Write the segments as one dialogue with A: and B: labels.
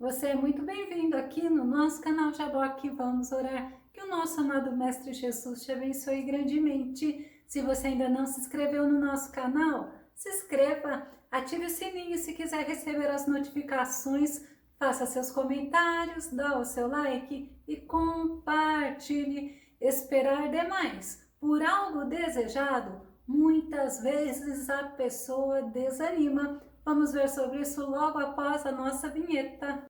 A: Você é muito bem-vindo aqui no nosso canal Jaboque. Vamos orar. Que o nosso amado Mestre Jesus te abençoe grandemente. Se você ainda não se inscreveu no nosso canal, se inscreva, ative o sininho se quiser receber as notificações, faça seus comentários, dá o seu like e compartilhe. Esperar demais por algo desejado, muitas vezes a pessoa desanima. Vamos ver sobre isso logo após a nossa vinheta.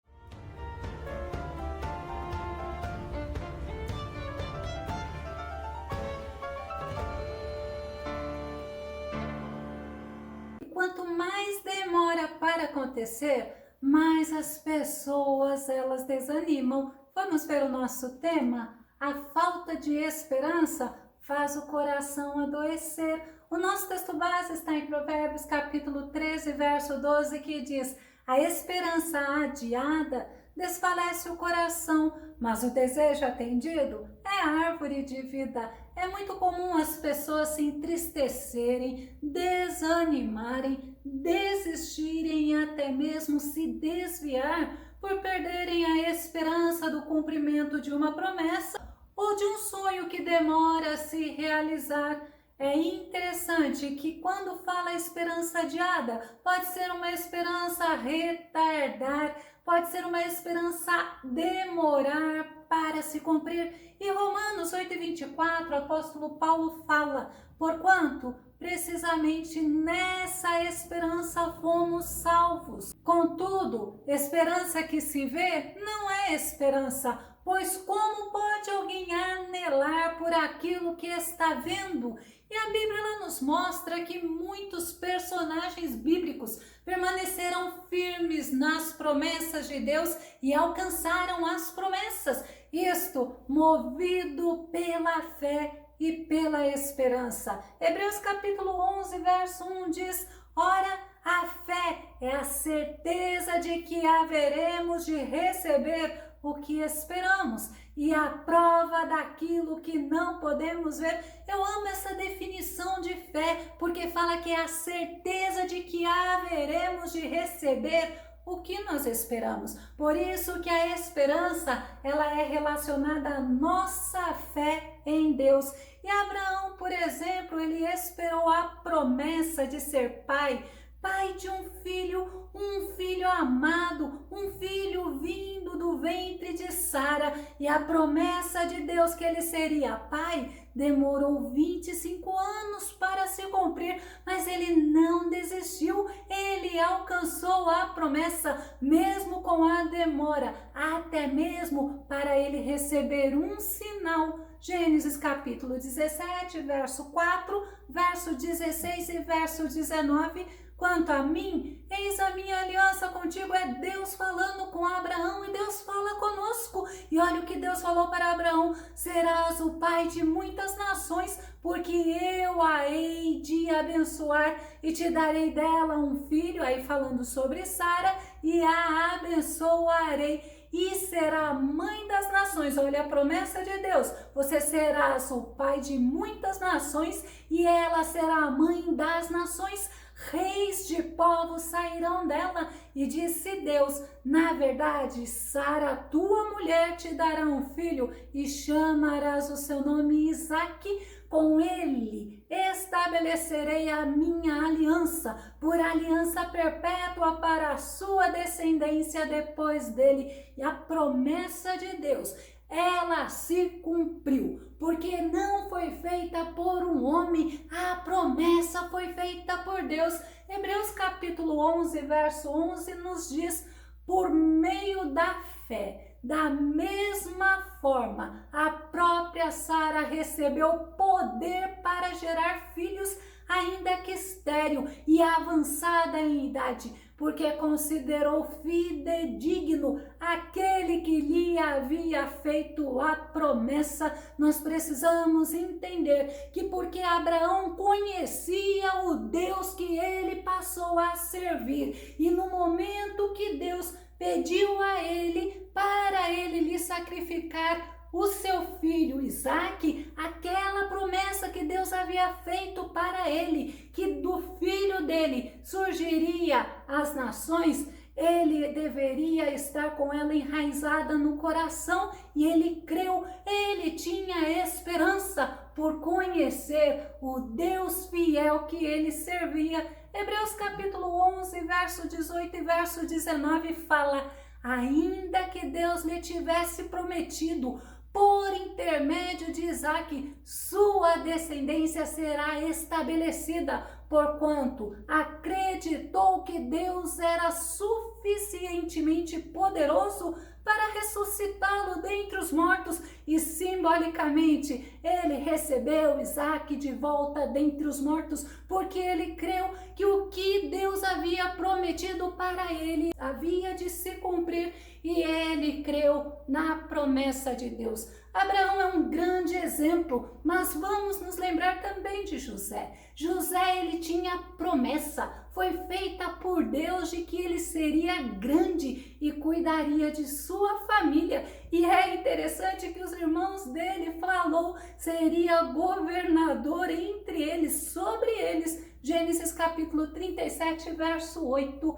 A: Quanto mais demora para acontecer, mais as pessoas elas desanimam. Vamos ver o nosso tema? A falta de esperança faz o coração adoecer. O nosso texto base está em Provérbios capítulo 13, verso 12, que diz: a esperança adiada desfalece o coração, mas o desejo atendido é árvore de vida. É muito comum as pessoas se entristecerem, desanimarem, desistirem e até mesmo se desviar por perderem a esperança do cumprimento de uma promessa ou de um sonho que demora a se realizar. É interessante que quando fala esperança adiada, pode ser uma esperança retardar, pode ser uma esperança demorar para se cumprir. E Romanos 8:24, o apóstolo Paulo fala: porquanto precisamente nessa esperança fomos salvos. Contudo, esperança que se vê não é esperança, pois como pode alguém anelar por aquilo que está vendo? E a Bíblia ela nos mostra que muitos personagens bíblicos permaneceram firmes nas promessas de Deus e alcançaram as promessas, isto movido pela fé e pela esperança. Hebreus capítulo 11, verso 1 diz: ora, a fé é a certeza de que haveremos de receber o que esperamos e a prova daquilo que não podemos ver. Eu amo essa definição de fé, porque fala que é a certeza de que haveremos de receber o que nós esperamos. Por isso que a esperança, ela é relacionada à nossa fé em Deus. E Abraão, por exemplo, ele esperou a promessa de ser pai de um filho amado, um filho vindo do ventre de Sara, e a promessa de Deus que ele seria pai demorou 25 anos para se cumprir, mas ele não desistiu, ele alcançou a promessa, mesmo com a demora, até mesmo para ele receber um sinal. Gênesis capítulo 17, verso 4, verso 16 e verso 19, quanto a mim, eis a minha aliança contigo. É Deus falando com Abraão e Deus fala conosco. E olha o que Deus falou para Abraão: serás o pai de muitas nações, porque eu a hei de abençoar e te darei dela um filho. Aí falando sobre Sara, e a abençoarei e será mãe das nações. Olha a promessa de Deus: você serás o pai de muitas nações e ela será a mãe das nações. Reis de povos sairão dela. E disse Deus: na verdade, Sara, tua mulher, te dará um filho e chamarás o seu nome Isaque. Com ele estabelecerei a minha aliança, por aliança perpétua para a sua descendência depois dele. E a promessa de Deus, ela se cumpriu, porque não foi feita por um homem, a promessa foi feita por Deus. Hebreus capítulo 11, verso 11 nos diz: por meio da fé, da mesma forma, a própria Sara recebeu poder para gerar filhos, ainda que estéril e avançada em idade, porque considerou fidedigno aquele que lhe havia feito a promessa. Nós precisamos entender que porque Abraão conhecia o Deus que ele passou a servir, e no momento que Deus pediu a ele para ele lhe sacrificar o seu filho Isaque, aquela promessa que Deus havia feito para ele, que do filho dele surgiria as nações, ele deveria estar com ela enraizada no coração e ele creu, ele tinha esperança por conhecer o Deus fiel que ele servia. Hebreus capítulo 11, verso 18 e verso 19 fala: ainda que Deus lhe tivesse prometido, por intermédio de Isaque, sua descendência será estabelecida, porquanto acreditou que Deus era suficientemente poderoso para ressuscitá-lo dentre os mortos, e simbolicamente ele recebeu Isaque de volta dentre os mortos, porque ele creu que o que Deus havia prometido para ele havia de se cumprir, e ele creu na promessa de Deus. Abraão é um grande exemplo, mas vamos nos lembrar também de José. José, ele tinha promessa, foi feita por Deus de que ele seria grande e cuidaria de sua família. E é interessante que os irmãos dele falou, seria governador entre eles, sobre eles. Gênesis capítulo 37, verso 8.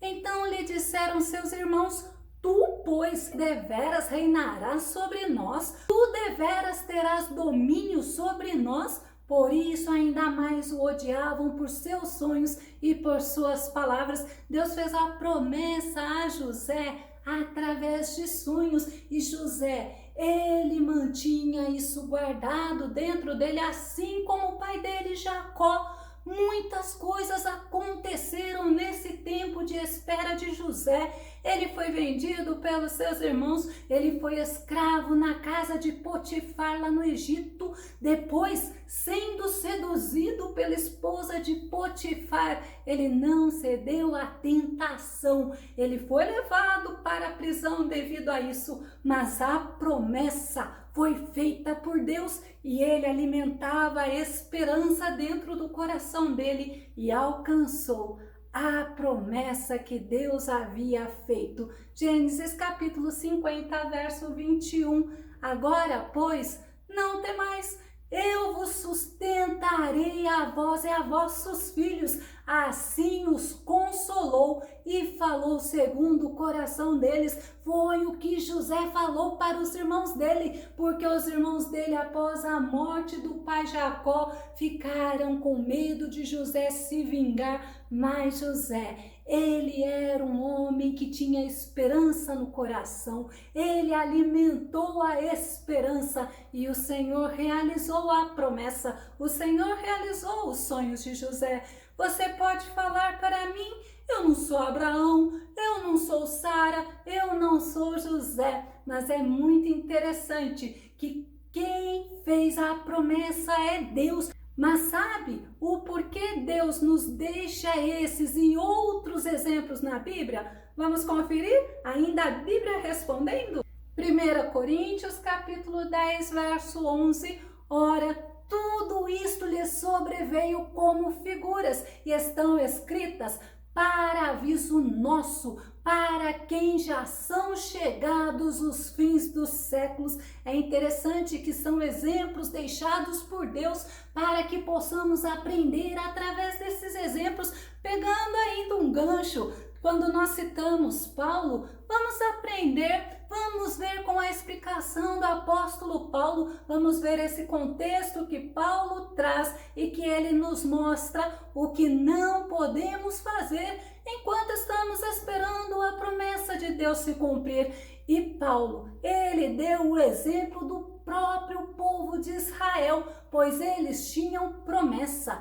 A: Então lhe disseram seus irmãos: tu, pois, deveras reinarás sobre nós, tu deveras terás domínio sobre nós. Por isso ainda mais o odiavam por seus sonhos e por suas palavras. Deus fez a promessa a José através de sonhos, e José, ele mantinha isso guardado dentro dele, assim como o pai dele, Jacó. Muitas coisas aconteceram nesse tempo de espera de José. Ele foi vendido pelos seus irmãos, ele foi escravo na casa de Potifar lá no Egito. Depois, sendo seduzido pela esposa de Potifar, ele não cedeu à tentação. Ele foi levado para a prisão devido a isso, mas a promessa foi feita por Deus e ele alimentava a esperança dentro do coração dele e alcançou a promessa que Deus havia feito. Gênesis capítulo 50, verso 21. Agora, pois, não temais, eu vos sustentarei a vós e a vossos filhos. Assim os consolou e falou segundo o coração deles. Foi o que José falou para os irmãos dele, porque os irmãos dele, após a morte do pai Jacó, ficaram com medo de José se vingar. Mas José, ele era um homem que tinha esperança no coração, ele alimentou a esperança e o Senhor realizou a promessa, o Senhor realizou os sonhos de José. Você pode falar para mim: eu não sou Abraão, eu não sou Sara, eu não sou José, mas é muito interessante que quem fez a promessa é Deus. Mas sabe o porquê Deus nos deixa esses e outros exemplos na Bíblia? Vamos conferir? Ainda a Bíblia respondendo? 1 Coríntios capítulo 10, verso 11. Ora, tudo isto lhe sobreveio como figuras e estão escritas para aviso nosso, para quem já são chegados os fins dos séculos. É interessante que são exemplos deixados por Deus para que possamos aprender através desses exemplos, pegando ainda um gancho. Quando nós citamos Paulo, vamos aprender, vamos ver com a explicação do apóstolo Paulo, vamos ver esse contexto que Paulo traz e que ele nos mostra o que não podemos fazer enquanto estamos esperando a promessa de Deus se cumprir. E Paulo, ele deu o exemplo do próprio povo de Israel, pois eles tinham promessa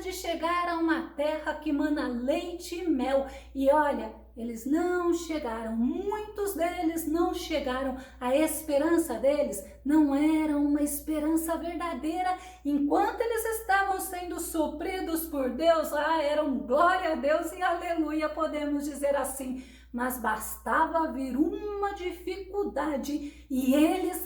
A: de chegar a uma terra que mana leite e mel. E olha, eles não chegaram, muitos deles não chegaram. A esperança deles não era uma esperança verdadeira. Enquanto eles estavam sendo supridos por Deus, eram glória a Deus e aleluia, podemos dizer assim. Mas bastava vir uma dificuldade e eles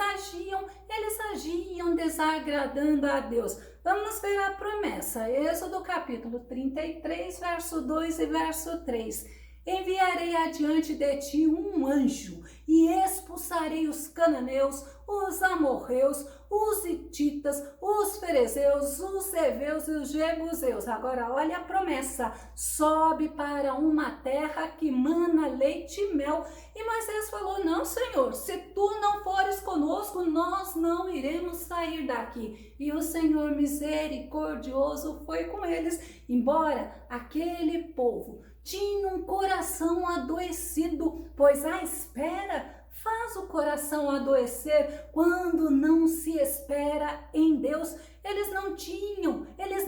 A: agiam desagradando a Deus. Vamos ver a promessa, Êxodo capítulo 33, verso 2 e verso 3. Enviarei adiante de ti um anjo e expulsarei os cananeus, os amorreus, os hititas, os ferezeus, os heveus e os jebuseus. Agora olha a promessa: sobe para uma terra que mana leite e mel. E Moisés falou: não, Senhor, se tu não fores conosco, nós não iremos sair daqui. E o Senhor misericordioso foi com eles, embora aquele povo tinha um coração adoecido, pois a espera faz o coração adoecer quando não se espera em Deus. Eles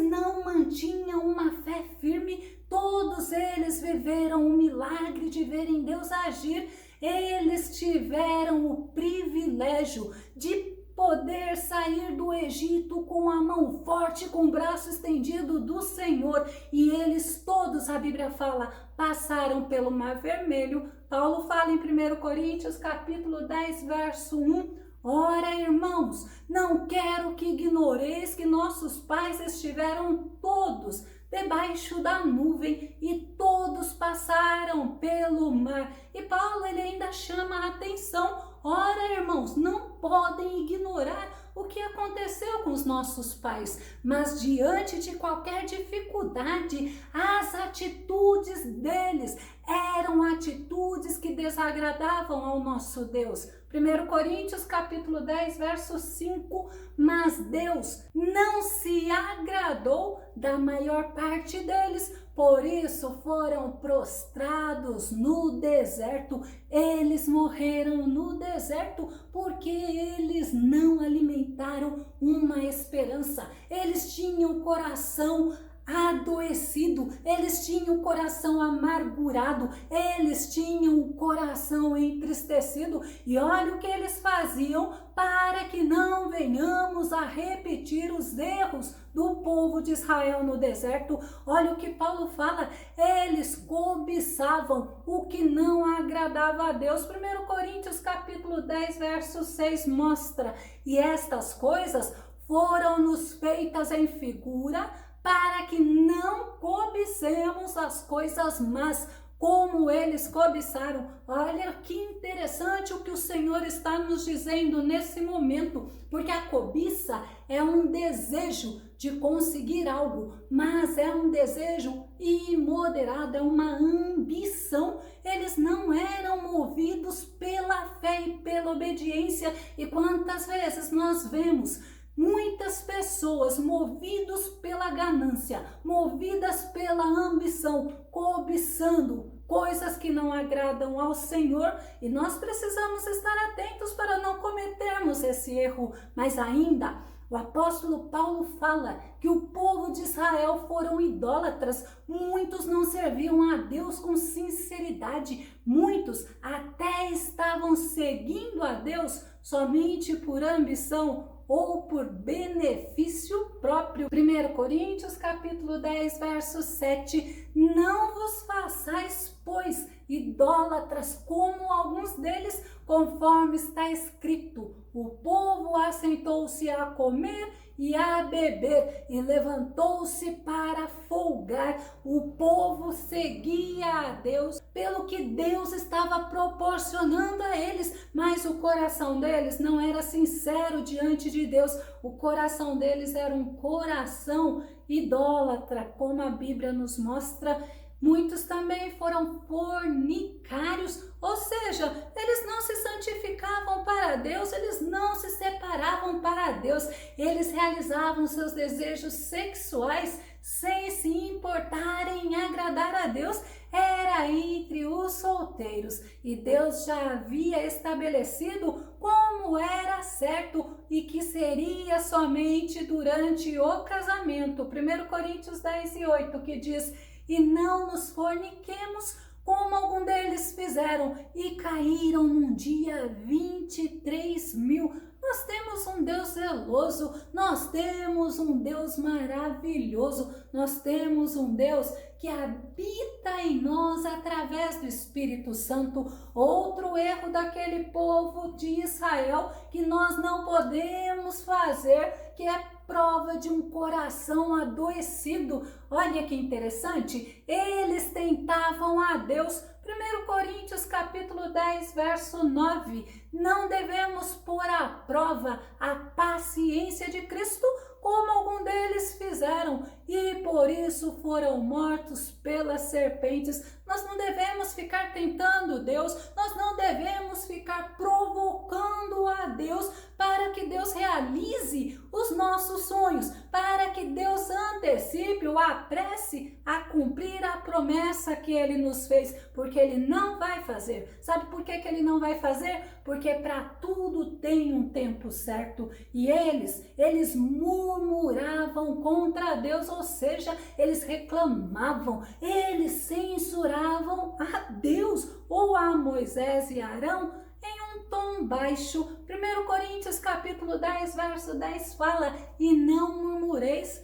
A: não mantinham uma fé firme. Todos eles viveram o milagre de verem Deus agir. Eles tiveram o privilégio de poder sair do Egito com a mão forte, com o braço estendido do Senhor. E eles todos, a Bíblia fala, passaram pelo Mar Vermelho. Paulo fala em 1 Coríntios capítulo 10, verso 1. Ora, irmãos, não quero que ignoreis que nossos pais estiveram todos debaixo da nuvem e todos passaram pelo mar. E Paulo ele ainda chama a atenção. Ora, irmãos, não podem ignorar o que aconteceu com os nossos pais, mas diante de qualquer dificuldade, as atitudes deles eram atitudes que desagradavam ao nosso Deus. 1 Coríntios capítulo 10, verso 5, mas Deus não se agradou da maior parte deles, por isso foram prostrados no deserto. Eles morreram no deserto porque eles não alimentaram uma esperança. Eles tinham o coração adoecido, eles tinham o coração amargurado, eles tinham o coração entristecido. E olha o que eles faziam para que não venhamos a repetir os erros do povo de Israel no deserto. Olha o que Paulo fala: eles cobiçavam o que não agradava a Deus. 1 Coríntios capítulo 10, verso 6 mostra: e estas coisas foram-nos feitas em figura, para que não cobicemos as coisas más, como eles cobiçaram. Olha que interessante o que o Senhor está nos dizendo nesse momento, porque a cobiça é um desejo de conseguir algo, mas é um desejo imoderado, é uma ambição. Eles não eram movidos pela fé e pela obediência. E quantas vezes nós vemos muitas pessoas movidas pela ganância, movidas pela ambição, cobiçando coisas que não agradam ao Senhor, e nós precisamos estar atentos para não cometermos esse erro. Mas ainda o apóstolo Paulo fala que o povo de Israel foram idólatras. Muitos não serviam a Deus com sinceridade, muitos até estavam seguindo a Deus somente por ambição ou por benefício próprio. 1 Coríntios capítulo 10, verso 7. Não vos façais, pois, idólatras como alguns deles, conforme está escrito: o povo assentou-se a comer e a beber e levantou-se para folgar. O povo seguia a Deus pelo que Deus estava proporcionando a eles, mas o coração deles não era sincero diante de Deus. O coração deles era um coração idólatra, como a Bíblia nos mostra. Muitos também foram fornicários, ou seja, eles não se santificavam para Deus, eles não se separavam para Deus, eles realizavam seus desejos sexuais sem se importarem em agradar a Deus. Era entre os solteiros, e Deus já havia estabelecido como era certo e que seria somente durante o casamento. 1 Coríntios 10 e 8, que diz: e não nos forniquemos, como algum deles fizeram, e caíram num dia 23.000. Nós temos um Deus zeloso, nós temos um Deus maravilhoso, nós temos um Deus que habita em nós através do Espírito Santo. Outro erro daquele povo de Israel que nós não podemos fazer, que é prova de um coração adoecido. Olha que interessante, eles tentavam a Deus 1 Coríntios capítulo 10, verso 9. Não devemos pôr à prova a paciência de Cristo, como algum deles fizeram, e por isso foram mortos pelas serpentes. Nós não devemos ficar tentando Deus, nós não devemos ficar provocando a Deus para que Deus realize os nossos sonhos, para que Deus antecipe ou apresse a cumprir a promessa que Ele nos fez, porque Ele não vai fazer. Sabe por que Ele não vai fazer? Porque para tudo tem um tempo certo, e eles murmuravam contra Deus, ou seja, eles reclamavam, eles censuravam a Deus ou a Moisés e Arão em um tom baixo. 1 Coríntios capítulo 10, verso 10 fala: e não murmureis,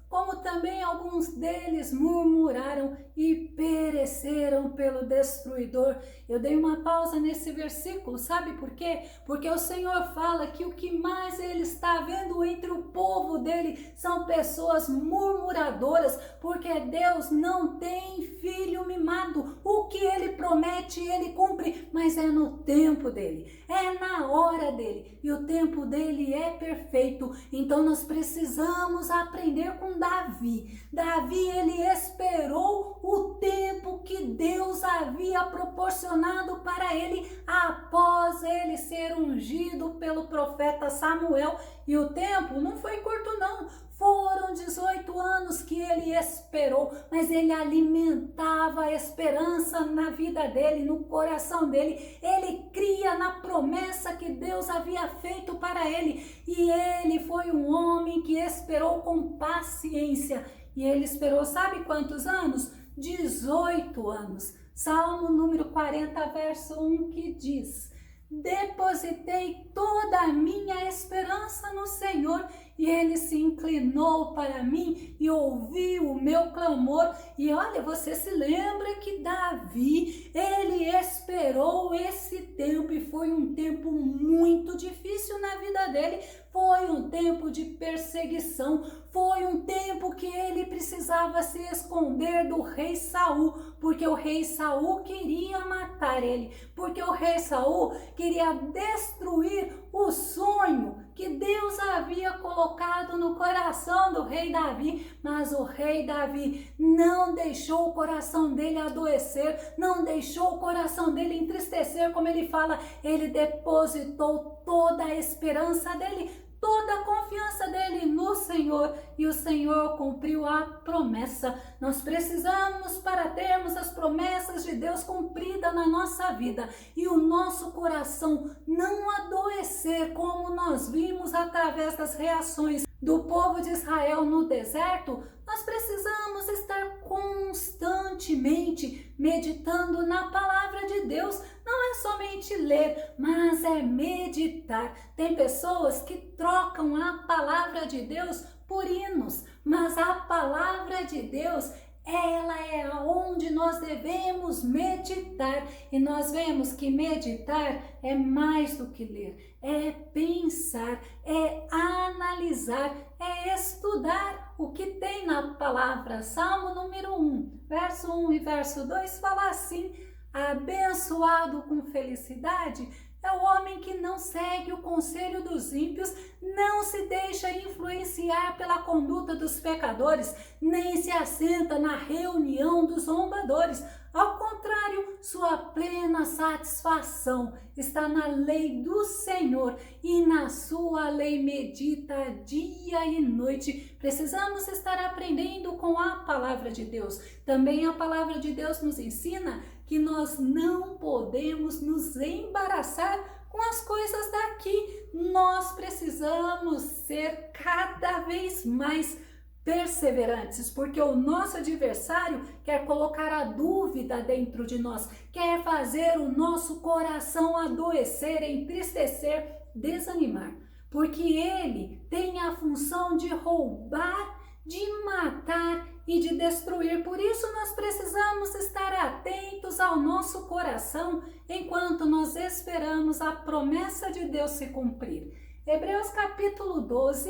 A: como também alguns deles murmuraram e pereceram pelo destruidor. Eu dei uma pausa nesse versículo, sabe por quê? Porque o Senhor fala que o que mais Ele está vendo entre o povo dele são pessoas murmuradoras, porque Deus não tem filho mimado. O que Ele promete, Ele cumpre, mas é no tempo dele, é na hora dele, e o tempo dele é perfeito. Então nós precisamos aprender com Davi. Davi, ele esperou o tempo que Deus havia proporcionado para ele após ele ser ungido pelo profeta Samuel. E o tempo não foi curto não, foram 18 anos que ele esperou, mas ele alimentava a esperança na vida dele, no coração dele. Ele cria na promessa que Deus havia feito para ele, e ele foi um homem que esperou com paciência. E ele esperou, sabe quantos anos? 18 anos. Salmo número 40, verso 1, que diz: depositei toda a minha esperança no Senhor, e Ele se inclinou para mim e ouviu o meu clamor. E olha, você se lembra que Davi, ele esperou esse tempo, e foi um tempo muito difícil na vida dele. Foi um tempo de perseguição, foi um tempo que ele precisava se esconder do rei Saul, porque o rei Saul queria matar ele, porque o rei Saul queria destruir o sonho que Deus havia colocado no coração do rei Davi. Mas o rei Davi não deixou o coração dele adoecer, não deixou o coração dele entristecer, como ele fala. Ele depositou toda a esperança dele, toda a confiança dele no Senhor, e o Senhor cumpriu a promessa. Nós precisamos, para termos as promessas de Deus cumpridas na nossa vida e o nosso coração não adoecer, como nós vimos através das reações do povo de Israel no deserto, nós precisamos estar constantemente meditando na palavra de Deus. Não é somente ler, mas é meditar. Tem pessoas que trocam a palavra de Deus por hinos, mas a palavra de Deus, ela é onde nós devemos meditar. E nós vemos que meditar é mais do que ler, é pensar, é analisar, é estudar o que tem na palavra. Salmo número 1, verso 1 e verso 2 fala assim: abençoado com felicidade é o homem que não segue o conselho dos ímpios, não se deixa influenciar pela conduta dos pecadores, nem se assenta na reunião dos zombadores. Ao contrário, sua plena satisfação está na lei do Senhor, e na sua lei medita dia e noite. Precisamos estar aprendendo com a palavra de Deus. Também a palavra de Deus nos ensina que nós não podemos nos embaraçar com as coisas daqui. Nós precisamos ser cada vez mais perseverantes, porque o nosso adversário quer colocar a dúvida dentro de nós, quer fazer o nosso coração adoecer, entristecer, desanimar, porque ele tem a função de roubar, de matar e de destruir. Por isso nós precisamos estar atentos ao nosso coração enquanto nós esperamos a promessa de Deus se cumprir. Hebreus capítulo 12,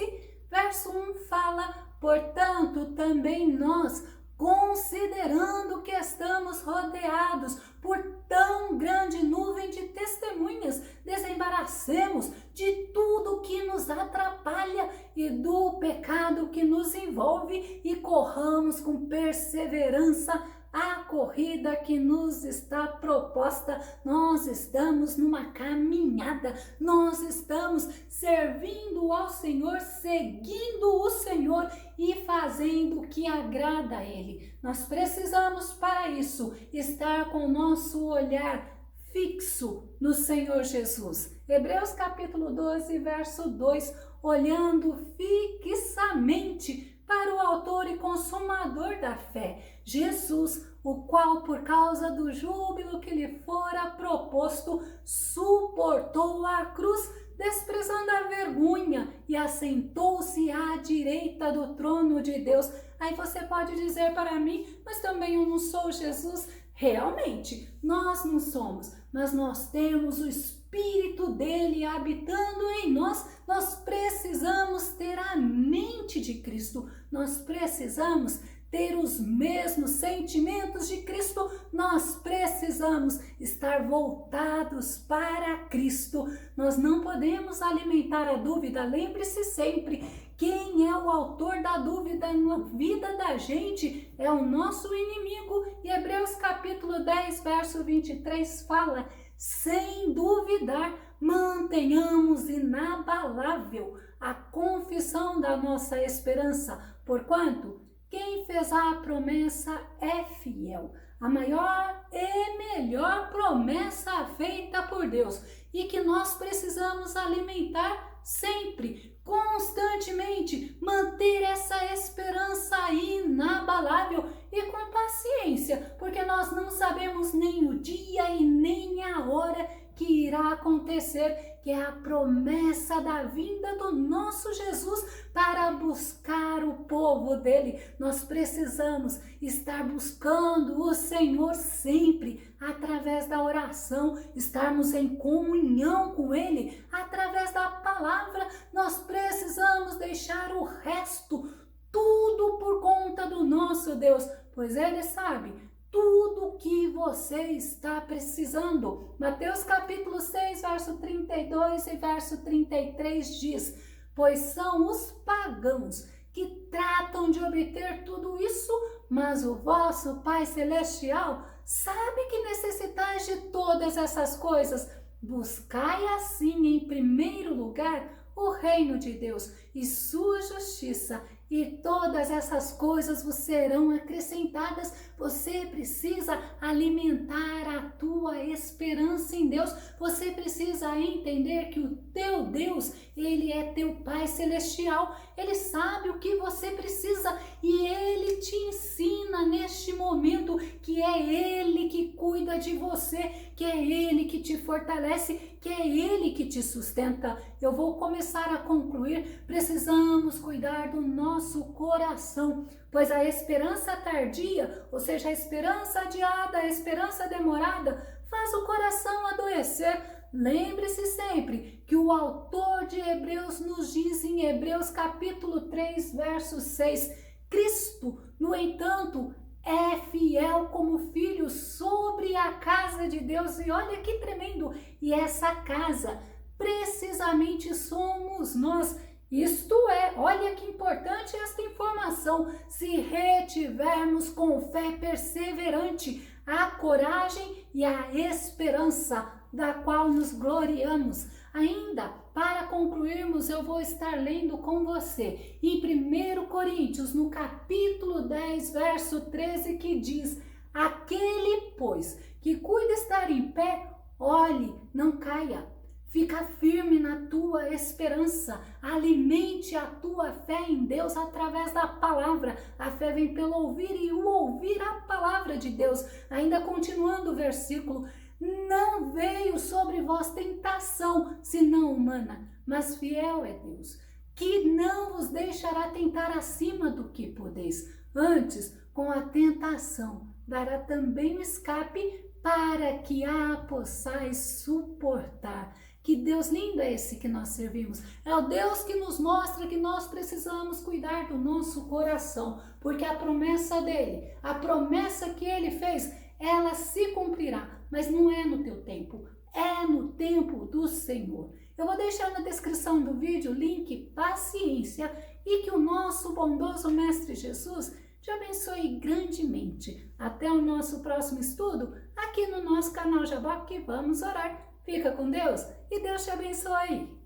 A: verso 1 fala: portanto, também nós, considerando que estamos rodeados por tão grande nuvem de testemunhas, desembaracemos de tudo que nos atrapalha e do pecado que nos envolve e corramos com perseverança a corrida que nos está proposta. Nós estamos numa caminhada, nós estamos servindo ao Senhor, seguindo o Senhor e fazendo o que agrada a Ele. Nós precisamos para isso estar com o nosso olhar fixo no Senhor Jesus. Hebreus capítulo 12, verso 2, olhando fixamente para o autor e consumador da fé, Jesus, o qual, por causa do júbilo que lhe fora proposto, suportou a cruz, desprezando a vergonha, e assentou-se à direita do trono de Deus. Aí você pode dizer para mim, mas também eu não sou Jesus. Realmente, nós não somos, mas nós temos o Espírito dele habitando em nós. Nós precisamos ter a mente de Cristo, nós precisamos ter os mesmos sentimentos de Cristo, nós precisamos estar voltados para Cristo. Nós não podemos alimentar a dúvida. Lembre-se sempre, quem é o autor da dúvida na vida da gente é o nosso inimigo. E Hebreus capítulo 10, verso 23 fala: sem duvidar, mantenhamos inabalável a confissão da nossa esperança, porquanto quem fez a promessa é fiel. A maior e melhor promessa feita por Deus e que nós precisamos alimentar sempre, constantemente, manter essa esperança inabalável e com paciência, porque nós não sabemos nem o dia e nem a hora que irá acontecer, que é a promessa da vinda do nosso Jesus para buscar o povo dele. Nós precisamos estar buscando o Senhor sempre, através da oração, estarmos em comunhão com ele, através da palavra. Nós precisamos deixar o resto, tudo por conta do nosso Deus, pois ele sabe tudo o que você está precisando. Mateus capítulo 6, verso 32 e verso 33 diz: pois são os pagãos que tratam de obter tudo isso, mas o vosso Pai Celestial sabe que necessitais de todas essas coisas. Buscai assim em primeiro lugar o reino de Deus e sua justiça, e todas essas coisas vos serão acrescentadas. Você precisa alimentar a tua esperança em Deus. Você precisa entender que o teu Deus, ele é teu Pai Celestial. Ele sabe o que você precisa e ele te ensina neste momento que é ele que cuida de você, que é ele que te fortalece, que é ele que te sustenta. Eu vou começar a concluir. Precisamos cuidar do nosso coração, pois a esperança tardia, ou seja, a esperança adiada, a esperança demorada, faz o coração adoecer. Lembre-se sempre que o autor de Hebreus nos diz em Hebreus capítulo 3, verso 6, Cristo, no entanto, é fiel como filho sobre a casa de Deus. E olha que tremendo! E essa casa, precisamente somos nós. Isto é, olha que importante esta informação, se retivermos com fé perseverante a coragem e a esperança da qual nos gloriamos. Ainda, para concluirmos, eu vou estar lendo com você em 1 Coríntios, no capítulo 10, verso 13, que diz: aquele, pois, que cuida estar em pé, olhe, não caia. Fica firme na tua esperança, alimente a tua fé em Deus através da palavra. A fé vem pelo ouvir e o ouvir a palavra de Deus. Ainda continuando o versículo, não veio sobre vós tentação, senão humana, mas fiel é Deus, que não vos deixará tentar acima do que podeis. Antes, com a tentação, dará também o escape para que a possais suportar. Que Deus lindo é esse que nós servimos. É o Deus que nos mostra que nós precisamos cuidar do nosso coração, porque a promessa dele, a promessa que ele fez, ela se cumprirá, mas não é no teu tempo, é no tempo do Senhor. Eu vou deixar na descrição do vídeo o link Paciência e que o nosso bondoso Mestre Jesus te abençoe grandemente. Até o nosso próximo estudo aqui no nosso canal Jaboque, que vamos orar. Fica com Deus e Deus te abençoe.